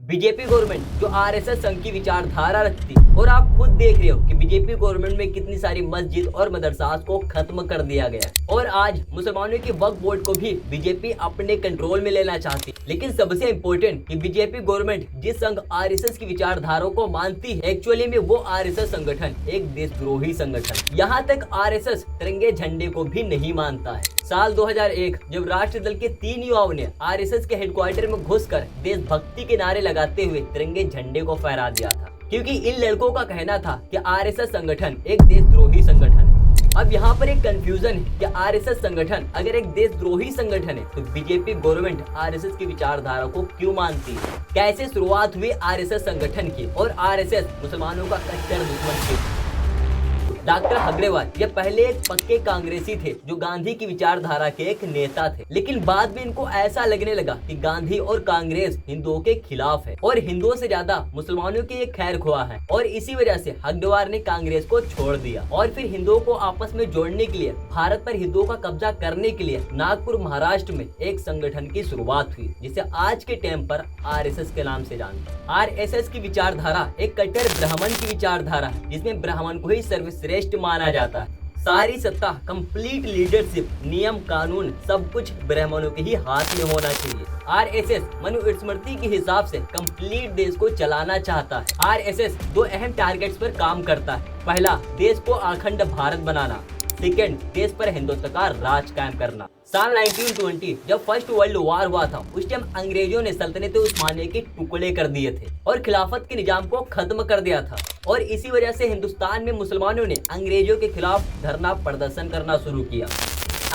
BJP government जो RSS संघ की विचारधारा रखती, और आप खुद देख रहे हो कि बीजेपी गवर्नमेंट में कितनी सारी मस्जिद और मदरसास को खत्म कर दिया गया, और आज मुसलमानों की वक्फ बोर्ड को भी बीजेपी अपने कंट्रोल में लेना चाहती। लेकिन सबसे इम्पोर्टेंट कि बीजेपी गवर्नमेंट जिस संघ आरएसएस की विचारधाराओं को मानती है, एक्चुअली में वो आरएसएस संगठन एक देशद्रोही संगठन, यहाँ तक आरएसएस तिरंगे झंडे को भी नहीं मानता है। साल 2001 जब राष्ट्रीय दल के 3 युवाओं ने आरएसएस के हेडक्वार्टर में घुसकर देशभक्ति के नारे लगाते हुए तिरंगे झंडे को फहरा दिया था, क्योंकि इन लड़कों का कहना था कि आरएसएस संगठन एक देशद्रोही संगठन है। अब यहाँ पर एक कंफ्यूजन है कि आरएसएस संगठन अगर एक देशद्रोही संगठन है तो बीजेपी गवर्नमेंट आरएसएस की विचारधारा को क्यों मानती है? कैसे शुरुआत हुई आरएसएस संगठन की, और आरएसएस मुसलमानों का कट्टर दुश्मन क्यों? डॉक्टर हगड़ेवार ये पहले एक पक्के कांग्रेसी थे जो गांधी की विचारधारा के एक नेता थे, लेकिन बाद में इनको ऐसा लगने लगा कि गांधी और कांग्रेस हिंदुओं के खिलाफ है और हिंदुओं से ज्यादा मुसलमानों की एक खैर ख्वाह है, और इसी वजह से हगड़ेवार ने कांग्रेस को छोड़ दिया और फिर हिंदुओं को आपस में जोड़ने के लिए, भारत पर हिंदुओं का कब्जा करने के लिए नागपुर महाराष्ट्र में एक संगठन की शुरुआत हुई, जिसे आज के टाइम पर आरएसएस के नाम से जानते हैं। आरएसएस की विचारधारा एक कट्टर ब्राह्मण की विचारधारा है, जिसमें ब्राह्मण को ही सर्वश्रेष्ठ माना जाता है। सारी सत्ता, कंप्लीट लीडरशिप, नियम कानून सब कुछ ब्राह्मणों के ही हाथ में होना चाहिए। आरएसएस मनुस्मृति के हिसाब से कंप्लीट देश को चलाना चाहता है। आरएसएस 2 अहम टारगेट्स पर काम करता है। पहला, देश को अखंड भारत बनाना। सेकेंड, देश पर हिंदुत्व का राज कायम करना। साल 1920 जब फर्स्ट वर्ल्ड वॉर हुआ था, उस टाइम अंग्रेजों ने सल्तनत उस्मानिया के टुकड़े कर दिए थे और खिलाफत के निजाम को खत्म कर दिया था, और इसी वजह से हिंदुस्तान में मुसलमानों ने अंग्रेजों के खिलाफ धरना प्रदर्शन करना शुरू किया।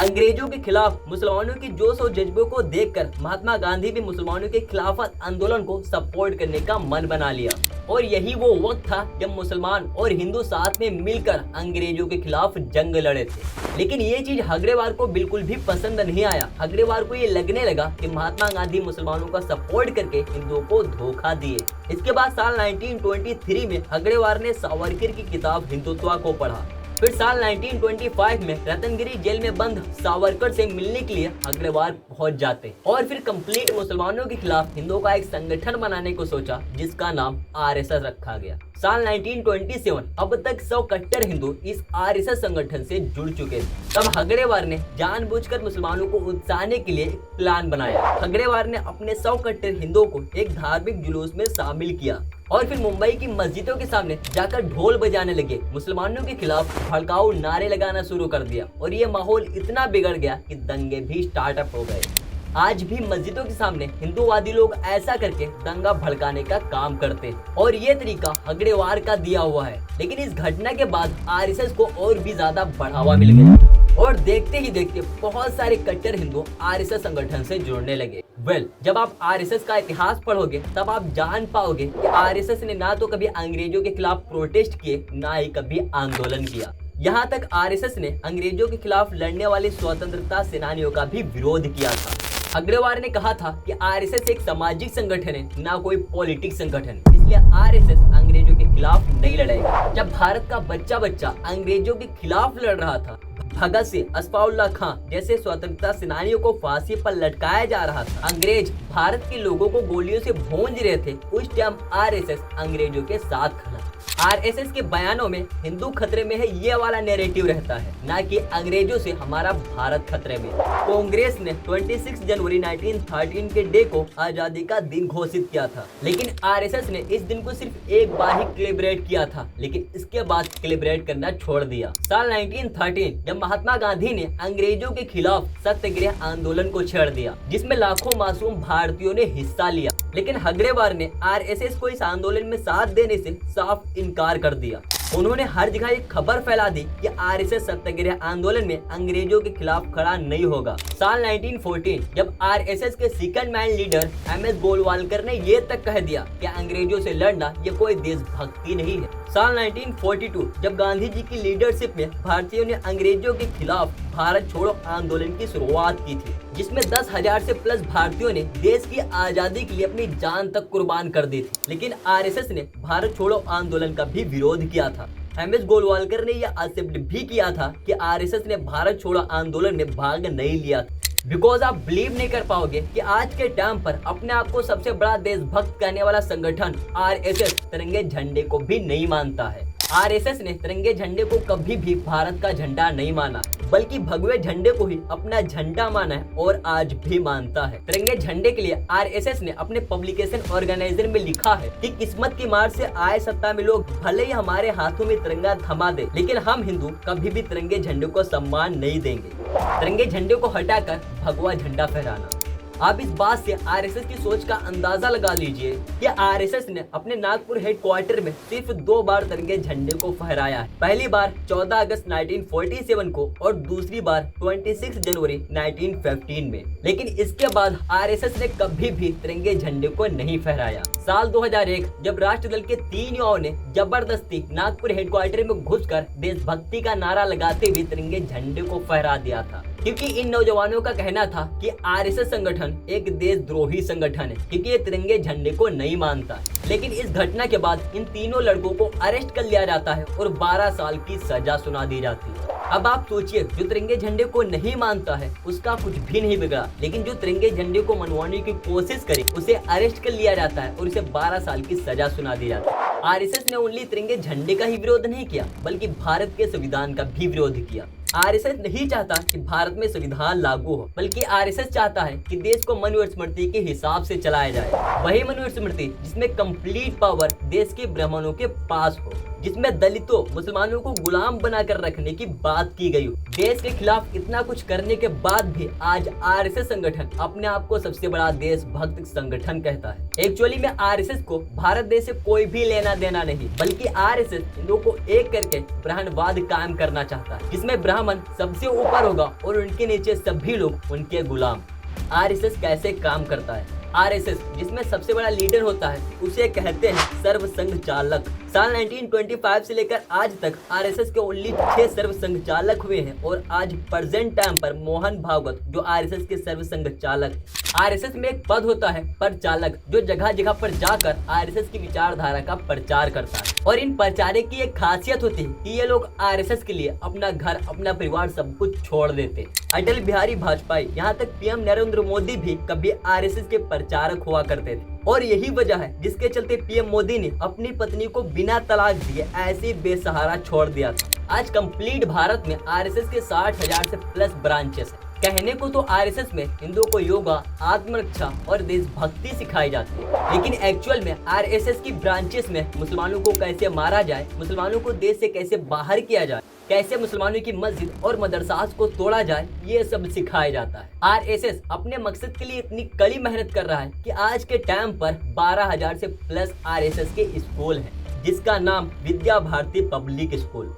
अंग्रेजों के खिलाफ मुसलमानों की जोश और जज्बे को देखकर महात्मा गांधी भी मुसलमानों के खिलाफत आंदोलन को सपोर्ट करने का मन बना लिया, और यही वो वक्त था जब मुसलमान और हिंदू साथ में मिलकर अंग्रेजों के खिलाफ जंग लड़े थे। लेकिन ये चीज हगड़ेवार को बिल्कुल भी पसंद नहीं आया। हगड़ेवार को ये लगने लगा कि महात्मा गांधी मुसलमानों का सपोर्ट करके हिंदुओं को धोखा दिए। इसके बाद साल 1923 में हगड़ेवार ने सावरकर की किताब हिंदुत्व को पढ़ा। फिर साल 1925 में रतनगिरी जेल में बंद सावरकर से मिलने के लिए हगड़ेवार पहुंच जाते, और फिर कंप्लीट मुसलमानों के खिलाफ हिंदुओं का एक संगठन बनाने को सोचा, जिसका नाम आरएसएस रखा गया। साल 1927 अब तक 100 कट्टर हिंदू इस आरएसएस संगठन से जुड़ चुके थे। तब हगड़ेवार ने जानबूझकर मुसलमानों को उकसाने के लिए एक प्लान बनाया। हगड़ेवार ने अपने 100 कट्टर हिंदुओं को एक धार्मिक जुलूस में शामिल किया और फिर मुंबई की मस्जिदों के सामने जाकर ढोल बजाने लगे। मुसलमानों के खिलाफ भड़काऊ नारे लगाना शुरू कर दिया, और ये माहौल इतना बिगड़ गया कि दंगे भी स्टार्टअप हो गए। आज भी मस्जिदों के सामने हिंदूवादी लोग ऐसा करके दंगा भड़काने का काम करते हैं, और ये तरीका हगड़ेवार का दिया हुआ है। लेकिन इस घटना के बाद आरएसएस को और भी ज्यादा बढ़ावा मिल गया, और देखते ही देखते बहुत सारे कट्टर हिंदू आरएसएस संगठन से जुड़ने लगे। जब आप आरएसएस का इतिहास पढ़ोगे तब आप जान पाओगे कि आरएसएस ने ना तो कभी अंग्रेजों के खिलाफ प्रोटेस्ट किए, ना ही कभी आंदोलन किया। यहाँ तक आरएसएस ने अंग्रेजों के खिलाफ लड़ने वाले स्वतंत्रता सेनानियों का भी विरोध किया था। हगड़ेवार ने कहा था कि आरएसएस एक सामाजिक संगठन है, ना कोई पॉलिटिक्स संगठन, इसलिए आरएसएस अंग्रेजों के खिलाफ नहीं लड़ेगा। जब भारत का बच्चा बच्चा अंग्रेजों के खिलाफ लड़ रहा था, भगत सिंह, अशफाकुल्लाह खां जैसे स्वतंत्रता सेनानियों को फांसी पर लटकाया जा रहा था, अंग्रेज भारत के लोगों को गोलियों से भूंज रहे थे, उस टाइम आरएसएस अंग्रेजों के साथ खड़ा। आरएसएस के बयानों में हिंदू खतरे में है, ये वाला नैरेटिव रहता है, ना कि अंग्रेजों से हमारा भारत खतरे में। कांग्रेस ने 26 जनवरी 1913 के डे को आजादी का दिन घोषित किया था, लेकिन आरएसएस ने इस दिन को सिर्फ एक बार ही सेलिब्रेट किया था, लेकिन इसके बाद सेलिब्रेट करना छोड़ दिया। साल 1913 जब महात्मा गांधी ने अंग्रेजों के खिलाफ सत्याग्रह आंदोलन को छेड़ दिया, जिसमें लाखों मासूम भारतीयों ने हिस्सा लिया, लेकिन हगड़ेवार ने आरएसएस को इस आंदोलन में साथ देने से साफ इनकार कर दिया। उन्होंने हर जगह एक खबर फैला दी कि आरएसएस सत्याग्रह आंदोलन में अंग्रेजों के खिलाफ खड़ा नहीं होगा। साल 1914 जब आरएसएस के second man leader MS Golwalkar ने ये तक कह दिया कि अंग्रेजों से लड़ना ये कोई देशभक्ति नहीं है। साल 1942 जब गांधी जी की लीडरशिप में भारतीयों ने अंग्रेजों के खिलाफ भारत छोड़ो आंदोलन की शुरुआत की थी, जिसमें 10,000 से प्लस भारतीयों ने देश की आजादी के लिए अपनी जान तक कुर्बान कर दी थी। लेकिन आरएसएस ने भारत छोड़ो आंदोलन का भी विरोध किया था। एमएस गोलवालकर ने यह एक्सेप्ट भी किया था कि आरएसएस ने भारत छोड़ो आंदोलन में भाग नहीं लिया था। बिकॉज आप बिलीव नहीं कर पाओगे कि आज के टाइम पर अपने आप को सबसे बड़ा देशभक्त कहने वाला संगठन आरएसएस तिरंगे झंडे को भी नहीं मानता है। आरएसएस ने तिरंगे झंडे को कभी भी भारत का झंडा नहीं माना, बल्कि भगवे झंडे को ही अपना झंडा माना है और आज भी मानता है। तिरंगे झंडे के लिए आरएसएस ने अपने पब्लिकेशन ऑर्गेनाइजर में लिखा है कि किस्मत की मार से आए सत्ता में लोग भले ही हमारे हाथों में तिरंगा थमा दे, लेकिन हम हिंदू कभी भी तिरंगे झंडे को सम्मान नहीं देंगे। तिरंगे झंडे को हटाकर भगवा झंडा फहराना। आप इस बात से आरएसएस की सोच का अंदाजा लगा लीजिए कि आरएसएस ने अपने नागपुर हेडक्वार्टर में सिर्फ 2 बार तिरंगे झंडे को फहराया है। पहली बार 14 अगस्त 1947 को और दूसरी बार 26 जनवरी 1915 में। लेकिन इसके बाद आरएसएस ने कभी भी तिरंगे झंडे को नहीं फहराया। साल 2001 जब राष्ट्रदल के 3 युवाओं ने जबरदस्ती नागपुर हेडक्वार्टर में घुसकर देशभक्ति का नारा लगाते हुए तिरंगे झंडे को फहरा दिया था, क्योंकि इन नौजवानों का कहना था कि आरएसएस संगठन एक देशद्रोही संगठन है, क्योंकि ये तिरंगे झंडे को नहीं मानता। लेकिन इस घटना के बाद इन तीनों लड़कों को अरेस्ट कर लिया जाता है और 12 साल की सजा सुना दी जाती है। अब आप सोचिए, जो तिरंगे झंडे को नहीं मानता है उसका कुछ भी नहीं बिगड़ा, लेकिन जो तिरंगे झंडे को मनवाने की कोशिश करे उसे अरेस्ट कर लिया जाता है और उसे 12 साल की सजा सुना दी जाती है। आरएसएस ने ओनली तिरंगे झंडे का ही विरोध नहीं किया, बल्कि भारत के संविधान का भी विरोध किया। आरएसएस नहीं चाहता कि भारत में संविधान लागू हो, बल्कि आरएसएस चाहता है कि देश को मनुस्मृति के हिसाब से चलाया जाए। वही मनुस्मृति जिसमें कंप्लीट पावर देश के ब्राह्मणों के पास हो, जिसमें दलितों मुसलमानों को गुलाम बनाकर रखने की बात की गई हो। देश के खिलाफ इतना कुछ करने के बाद भी आज आरएसएस संगठन अपने आप को सबसे बड़ा देशभक्त संगठन कहता है। एक्चुअली में आरएसएस को भारत देश से कोई भी लेना देना नहीं, बल्कि आरएसएस हिंदुओं को एक करके ब्राह्मणवाद कायम करना चाहता है, जिसमें ब्राह्मण सबसे ऊपर होगा और उनके नीचे सभी लोग उनके गुलाम। आरएसएस कैसे काम करता है? आरएसएस जिसमें सबसे बड़ा लीडर होता है उसे कहते हैं सर्व संघ चालक। साल 1925 से लेकर आज तक आरएसएस के ओनली 6 सर्व संघ चालक हुए हैं और आज प्रेजेंट टाइम पर मोहन भागवत जो आरएसएस के सर्व संघ चालक। आरएसएस में एक पद होता है प्रचालक, जो जगह जगह पर जाकर आरएसएस की विचारधारा का प्रचार करता है। और इन प्रचारक की एक खासियत होती है कि ये लोग आरएसएस के लिए अपना घर अपना परिवार सब कुछ छोड़ देते। अटल बिहारी वाजपेयी यहाँ तक पीएम नरेंद्र मोदी भी कभी आरएसएस के प्रचारक हुआ करते थे। और यही वजह है जिसके चलते पीएम मोदी ने अपनी पत्नी को बिना तलाक दिए ऐसे बेसहारा छोड़ दिया था। आज कंप्लीट भारत में आरएसएस के 60,000 से प्लस ब्रांचेस है। कहने को तो आरएसएस में हिंदुओं को योगा, आत्मरक्षा और देशभक्ति सिखाई जाती है, लेकिन एक्चुअल में आरएसएस की ब्रांचेस में मुसलमानों को कैसे मारा जाए, मुसलमानों को देश से कैसे बाहर किया जाए, कैसे मुसलमानों की मस्जिद और मदरसास को तोड़ा जाए, ये सब सिखाया जाता है। आरएसएस अपने मकसद के लिए इतनी कड़ी मेहनत कर रहा है कि आज के टाइम पर 12,000 से प्लस आरएसएस के स्कूल हैं, जिसका नाम Vidya Bharati public school.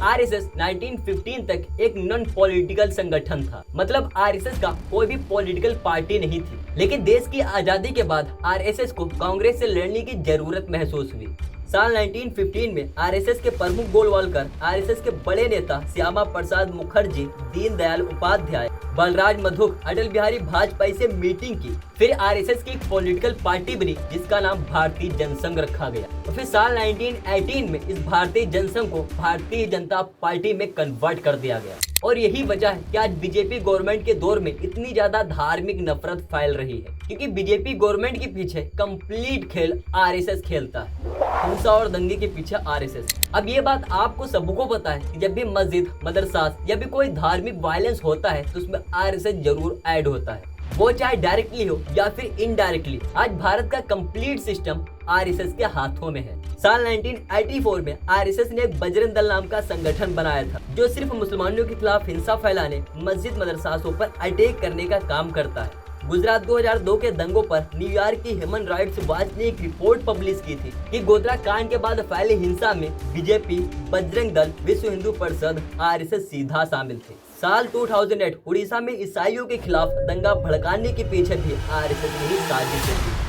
RSS 1915 तक एक नॉन पॉलिटिकल संगठन था, मतलब आरएसएस का कोई भी पॉलिटिकल पार्टी नहीं थी। लेकिन देश की आजादी के बाद आरएसएस को कांग्रेस से लड़ने की जरूरत महसूस हुई। साल 1915 में आरएसएस के प्रमुख गोलवालकर, आरएसएस के बड़े नेता श्यामा प्रसाद मुखर्जी, दीनदयाल उपाध्याय, बलराज मधुक, अटल बिहारी वाजपेयी से मीटिंग की। फिर आरएसएस की एक पॉलिटिकल पार्टी बनी जिसका नाम भारतीय जनसंघ रखा गया। और फिर साल 1918 में इस भारतीय जनसंघ को भारतीय जनता पार्टी में कन्वर्ट कर दिया गया। और यही वजह है कि आज बीजेपी गवर्नमेंट के दौर में इतनी ज्यादा धार्मिक नफरत फैल रही है, क्योंकि बीजेपी गवर्नमेंट के पीछे कंप्लीट खेल आरएसएस खेलता है। हिंसा और दंगे के पीछे आरएसएस। अब ये बात आपको सबको पता है कि जब भी मस्जिद, मदरसा या भी कोई धार्मिक वायलेंस होता है तो उसमें आरएसएस जरूर ऐड होता है, वो चाहे डायरेक्टली हो या फिर इनडायरेक्टली। आज भारत का कंप्लीट सिस्टम आरएसएस के हाथों में है। साल 1984 में आरएसएस ने एक बजरंग दल नाम का संगठन बनाया था, जो सिर्फ मुसलमानों के खिलाफ हिंसा फैलाने, मस्जिद मदरसाओं पर अटैक करने का काम करता है। गुजरात 2002 के दंगों पर न्यूयॉर्क की ह्यूमन राइट्स वॉच ने एक रिपोर्ट पब्लिश की थी कि गोधरा कांड के बाद फैली हिंसा में बीजेपी, बजरंग दल, विश्व हिंदू परिषद, आरएसएस सीधा शामिल थे। साल 2008 उड़ीसा में ईसाइयों के खिलाफ दंगा भड़काने के पीछे भी आरएसएस ने ही साजिश की।